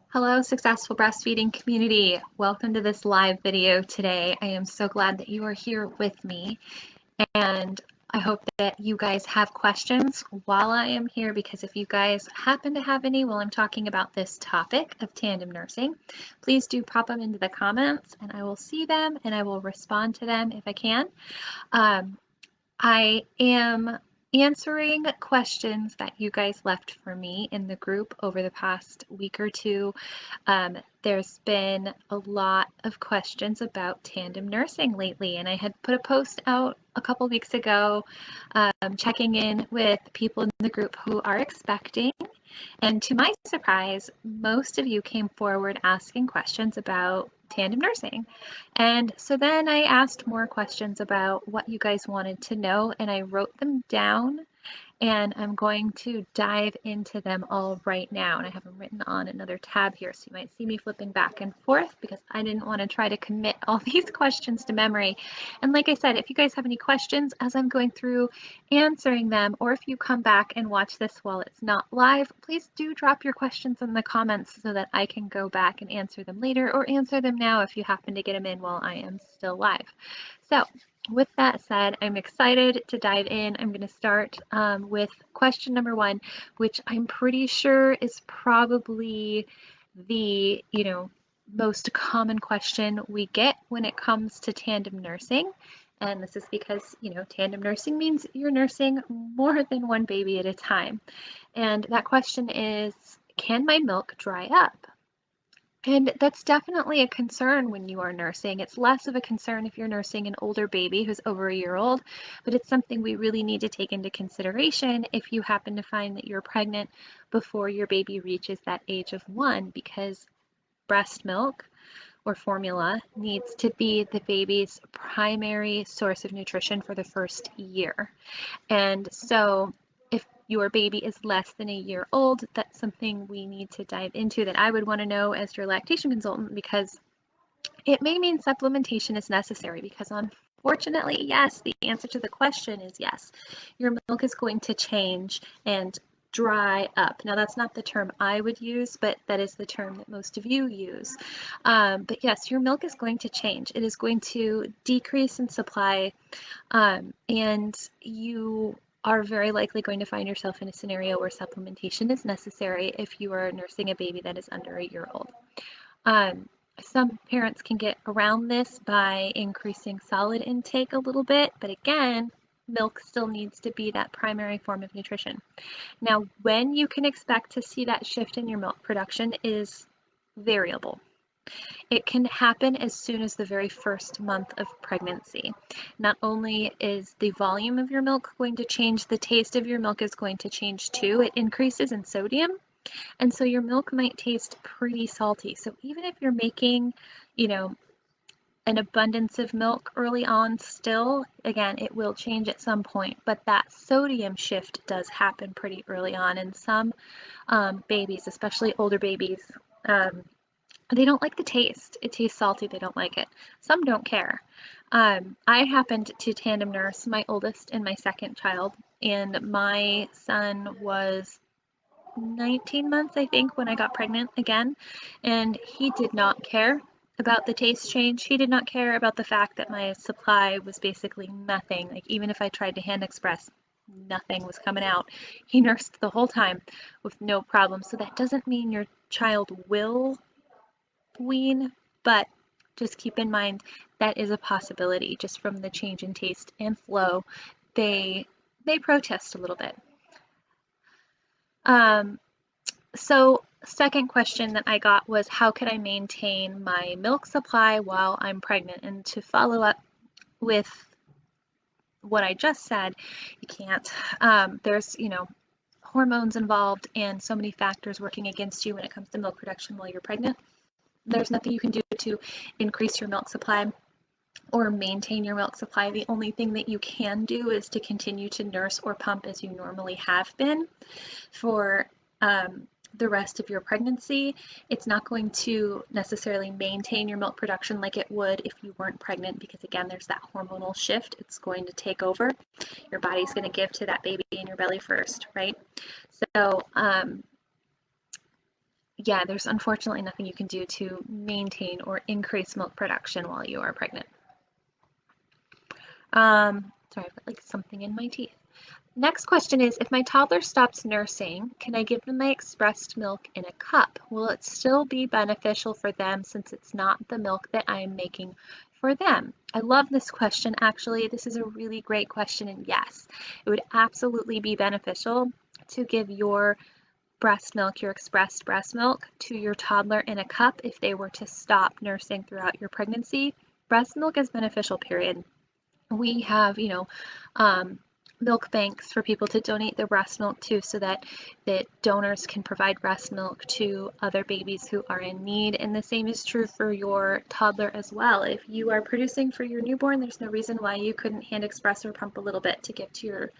Hello, successful breastfeeding community. Welcome to this live video today. I am so glad that you are here with me, and I hope that you guys have questions while I am here, because if you guys happen to have any while I'm talking about this topic of tandem nursing, please do pop them into the comments and I will see them and I will respond to them if I can. I am answering questions that you guys left for me in the group over the past week or two. There's been a lot of questions about tandem nursing lately, and I had put a post out a couple weeks ago checking in with people in the group who are expecting. And to my surprise, most of you came forward asking questions about tandem nursing. And so then I asked more questions about what you guys wanted to know, and I wrote them down, and I'm going to dive into them all right now. And I have them written on another tab here, so you might see me flipping back and forth because I didn't want to try to commit all these questions to memory. And like I said, if you guys have any questions as I'm going through answering them, or if you come back and watch this while it's not live, please do drop your questions in the comments so that I can go back and answer them later, or answer them now if you happen to get them in while I am still live. So with that said, I'm excited to dive in. I'm going to start with question number one, which I'm pretty sure is probably the, most common question we get when it comes to tandem nursing. And this is because, tandem nursing means you're nursing more than one baby at a time. And that question is, can my milk dry up? And that's definitely a concern when you are nursing. It's less of a concern if you're nursing an older baby who's over a year old, but it's something we really need to take into consideration if you happen to find that you're pregnant before your baby reaches that age of 1, because breast milk or formula needs to be the baby's primary source of nutrition for the first year. And so if your baby is less than a year old, that's something we need to dive into, that I would want to know as your lactation consultant, because it may mean supplementation is necessary. Because unfortunately, yes, the answer to the question is yes. Your milk is going to change and dry up. Now, that's not the term I would use, but that is the term that most of you use. But yes, your milk is going to change. It is going to decrease in supply, and you are very likely going to find yourself in a scenario where supplementation is necessary if you are nursing a baby that is under a year old. Some parents can get around this by increasing solid intake a little bit, but again, milk still needs to be that primary form of nutrition. Now, when you can expect to see that shift in your milk production is variable. It can happen as soon as the very first month of pregnancy. Not only is the volume of your milk going to change, the taste of your milk is going to change too. It increases in sodium, and so your milk might taste pretty salty. So even if you're making, an abundance of milk early on still, again, it will change at some point, but that sodium shift does happen pretty early on. And some babies, especially older babies, they don't like the taste. It tastes salty. They don't like it. Some don't care. I happened to tandem nurse my oldest and my second child, and my son was 19 months, I think, when I got pregnant again, and he did not care about the taste change. He did not care about the fact that my supply was basically nothing. Like, even if I tried to hand express, nothing was coming out. He nursed the whole time with no problem. So that doesn't mean your child will wean, but just keep in mind that is a possibility. Just from the change in taste and flow, they protest a little bit. So second question that I got was, how could I maintain my milk supply while I'm pregnant? And to follow up with what I just said, you can't. There's, hormones involved and so many factors working against you when it comes to milk production while you're pregnant. There's nothing you can do to increase your milk supply or maintain your milk supply. The only thing that you can do is to continue to nurse or pump as you normally have been for the rest of your pregnancy. It's not going to necessarily maintain your milk production like it would if you weren't pregnant, because again, there's that hormonal shift. It's going to take over. Your body's going to give to that baby in your belly first, right? So yeah, there's unfortunately nothing you can do to maintain or increase milk production while you are pregnant. Sorry, I've got like something in my teeth. Next question is, if my toddler stops nursing, can I give them my expressed milk in a cup? Will it still be beneficial for them since it's not the milk that I'm making for them? I love this question, actually. This is a really great question, and yes, it would absolutely be beneficial to give your breast milk, your expressed breast milk, to your toddler in a cup if they were to stop nursing throughout your pregnancy. Breast milk is beneficial, period. We have, milk banks for people to donate their breast milk to so that donors can provide breast milk to other babies who are in need. And the same is true for your toddler as well. If you are producing for your newborn, there's no reason why you couldn't hand express or pump a little bit to give to your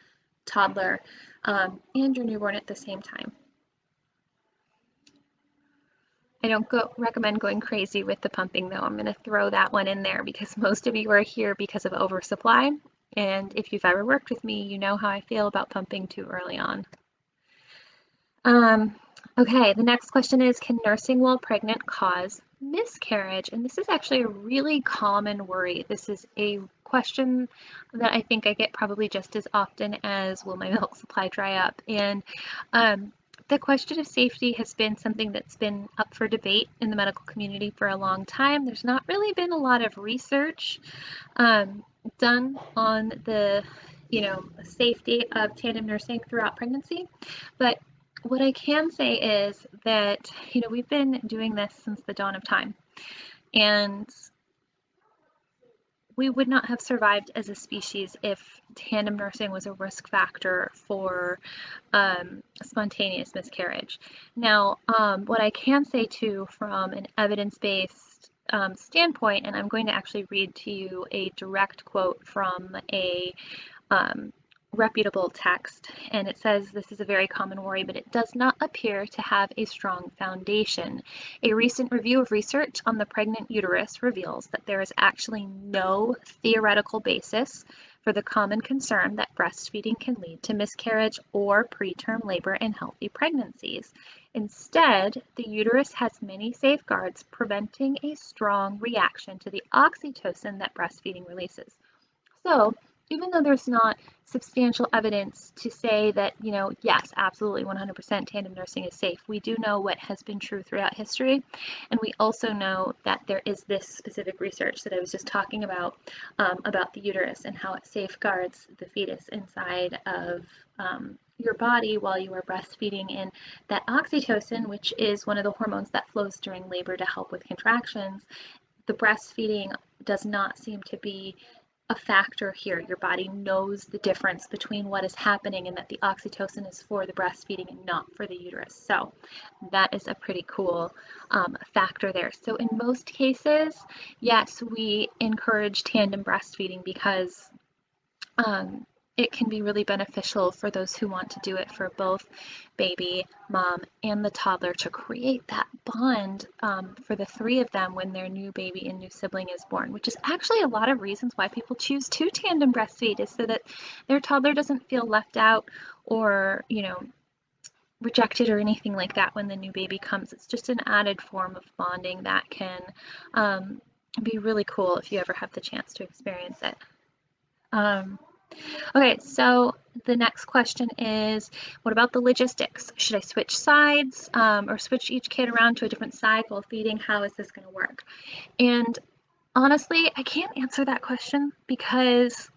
toddler and your newborn at the same time. I don't recommend going crazy with the pumping though. I'm going to throw that one in there because most of you are here because of oversupply. And if you've ever worked with me, you know how I feel about pumping too early on. Okay, the next question is, can nursing while pregnant cause miscarriage? And this is actually a really common worry. This is a question that I think I get probably just as often as, will my milk supply dry up? And the question of safety has been something that's been up for debate in the medical community for a long time. There's not really been a lot of research done on the, safety of tandem nursing throughout pregnancy, but what I can say is that, we've been doing this since the dawn of time, and we would not have survived as a species if tandem nursing was a risk factor for spontaneous miscarriage. Now, what I can say too from an evidence-based standpoint, and I'm going to actually read to you a direct quote from a reputable text, and it says, this is a very common worry, but it does not appear to have a strong foundation. A recent review of research on the pregnant uterus reveals that there is actually no theoretical basis for the common concern that breastfeeding can lead to miscarriage or preterm labor in healthy pregnancies. Instead, the uterus has many safeguards preventing a strong reaction to the oxytocin that breastfeeding releases. So, even though there's not substantial evidence to say that, yes, absolutely 100% tandem nursing is safe, we do know what has been true throughout history. And we also know that there is this specific research that I was just talking about the uterus and how it safeguards the fetus inside of your body while you are breastfeeding. And that oxytocin, which is one of the hormones that flows during labor to help with contractions, the breastfeeding does not seem to be a factor here. Your body knows the difference between what is happening and that the oxytocin is for the breastfeeding and not for the uterus. So that is a pretty cool factor there. So in most cases, yes, we encourage tandem breastfeeding because it can be really beneficial for those who want to do it for both baby, mom, and the toddler to create that bond for the three of them when their new baby and new sibling is born, which is actually a lot of reasons why people choose to tandem breastfeed, is so that their toddler doesn't feel left out or, rejected or anything like that when the new baby comes. It's just an added form of bonding that can be really cool if you ever have the chance to experience it. Okay, so the next question is, what about the logistics? Should I switch sides or switch each kid around to a different side while feeding? How is this going to work? And honestly, I can't answer that question because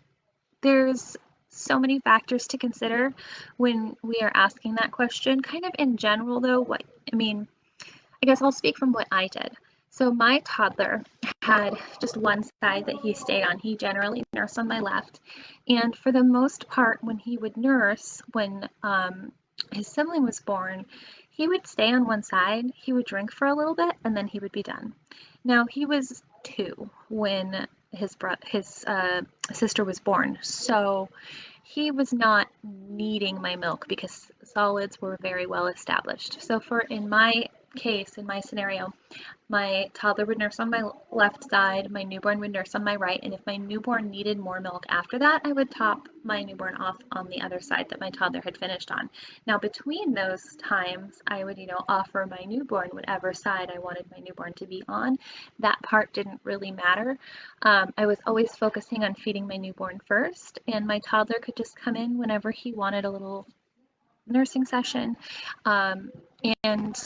there's so many factors to consider when we are asking that question. Kind of in general, though, I guess I'll speak from what I did. So my toddler had just one side that he stayed on. He generally nursed on my left. And for the most part, when he would nurse, when his sibling was born, he would stay on one side, he would drink for a little bit, and then he would be done. Now, he was 2 when his sister was born, so he was not needing my milk because solids were very well established. So in my case, in my scenario, My toddler would nurse on my left side, my newborn would nurse on my right, and if my newborn needed more milk after that, I would top my newborn off on the other side that my toddler had finished on. Now, between those times, I would, offer my newborn whatever side I wanted my newborn to be on. That part didn't really matter. I was always focusing on feeding my newborn first, and my toddler could just come in whenever he wanted a little nursing session. And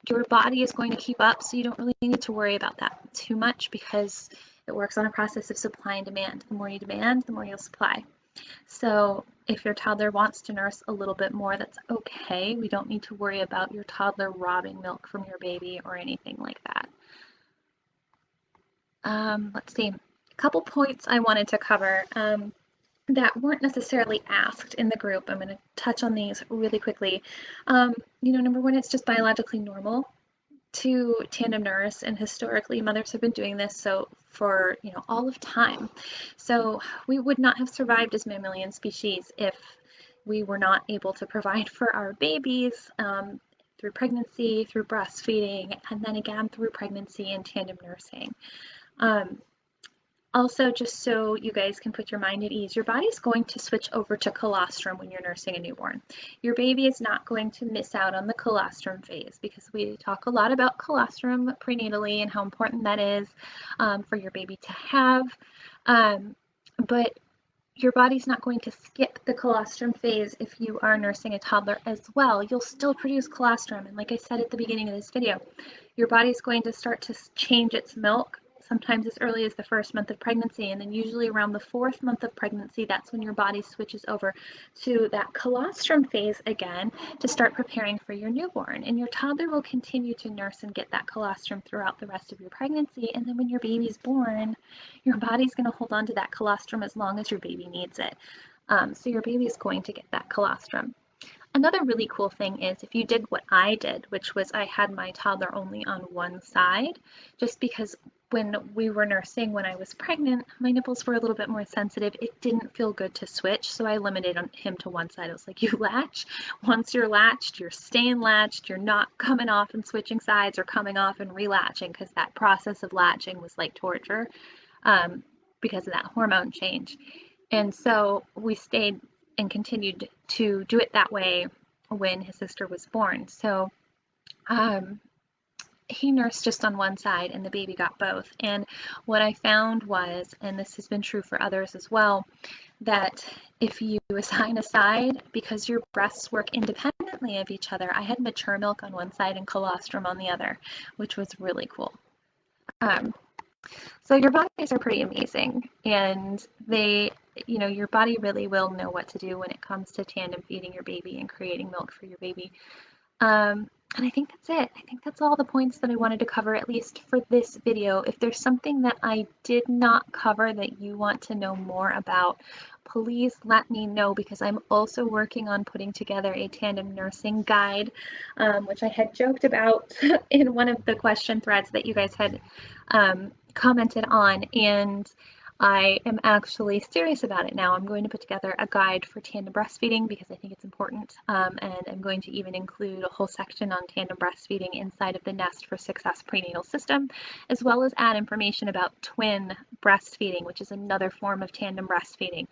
your body is going to keep up, so you don't really need to worry about that too much because it works on a process of supply and demand. The more you demand, the more you'll supply. So if your toddler wants to nurse a little bit more, that's okay. We don't need to worry about your toddler robbing milk from your baby or anything like that. Let's see, a couple points I wanted to cover that weren't necessarily asked in the group. I'm going to touch on these really quickly. Number one, it's just biologically normal to tandem nurse, and historically mothers have been doing this so for all of time. So we would not have survived as mammalian species if we were not able to provide for our babies through pregnancy, through breastfeeding, and then again through pregnancy and tandem nursing. Also, just so you guys can put your mind at ease, your body's going to switch over to colostrum when you're nursing a newborn. Your baby is not going to miss out on the colostrum phase because we talk a lot about colostrum prenatally and how important that is for your baby to have. But your body's not going to skip the colostrum phase if you are nursing a toddler as well. You'll still produce colostrum. And like I said at the beginning of this video, your body's going to start to change its milk sometimes as early as the first month of pregnancy, and then usually around the 4th month of pregnancy, that's when your body switches over to that colostrum phase again to start preparing for your newborn. And your toddler will continue to nurse and get that colostrum throughout the rest of your pregnancy, and then when your baby's born, your body's going to hold on to that colostrum as long as your baby needs it. So your baby is going to get that colostrum. Another really cool thing is if you did what I did, which was I had my toddler only on one side, just because when we were nursing when I was pregnant, my nipples were a little bit more sensitive. It didn't feel good to switch, so I limited him to one side. I was like, you latch. Once you're latched, you're staying latched. You're not coming off and switching sides or coming off and relatching, because that process of latching was like torture because of that hormone change. And so we stayed and continued to do it that way when his sister was born. So he nursed just on one side and the baby got both. And what I found was, and this has been true for others as well, that if you assign a side, because your breasts work independently of each other, I had mature milk on one side and colostrum on the other, which was really cool. So your bodies are pretty amazing, and they, your body really will know what to do when it comes to tandem feeding your baby and creating milk for your baby. And I think that's it. I think that's all the points that I wanted to cover, at least for this video. If there's something that I did not cover that you want to know more about, please let me know, because I'm also working on putting together a tandem nursing guide, which I had joked about in one of the question threads that you guys had commented on, and I am actually serious about it now. I'm going to put together a guide for tandem breastfeeding because I think it's important, and I'm going to even include a whole section on tandem breastfeeding inside of the Nest for Success Prenatal System, as well as add information about twin breastfeeding, which is another form of tandem breastfeeding,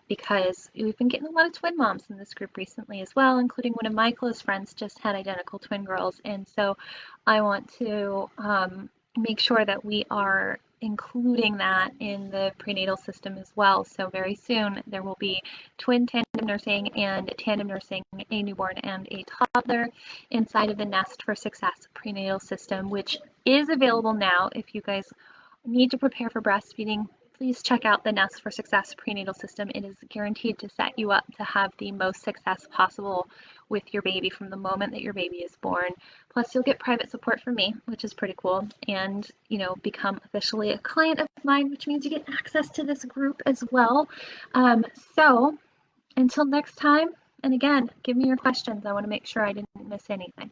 because we've been getting a lot of twin moms in this group recently as well, including one of my close friends just had identical twin girls, and so I want to make sure that we are including that in the prenatal system as well. So very soon there will be twin tandem nursing and tandem nursing a newborn and a toddler inside of the Nest for Success Prenatal System, which is available now. If you guys need to prepare for breastfeeding, please check out the Nest for Success Prenatal System. It is guaranteed to set you up to have the most success possible with your baby from the moment that your baby is born. Plus, you'll get private support from me, which is pretty cool, and become officially a client of mine, which means you get access to this group as well. So until next time, and again, give me your questions. I want to make sure I didn't miss anything.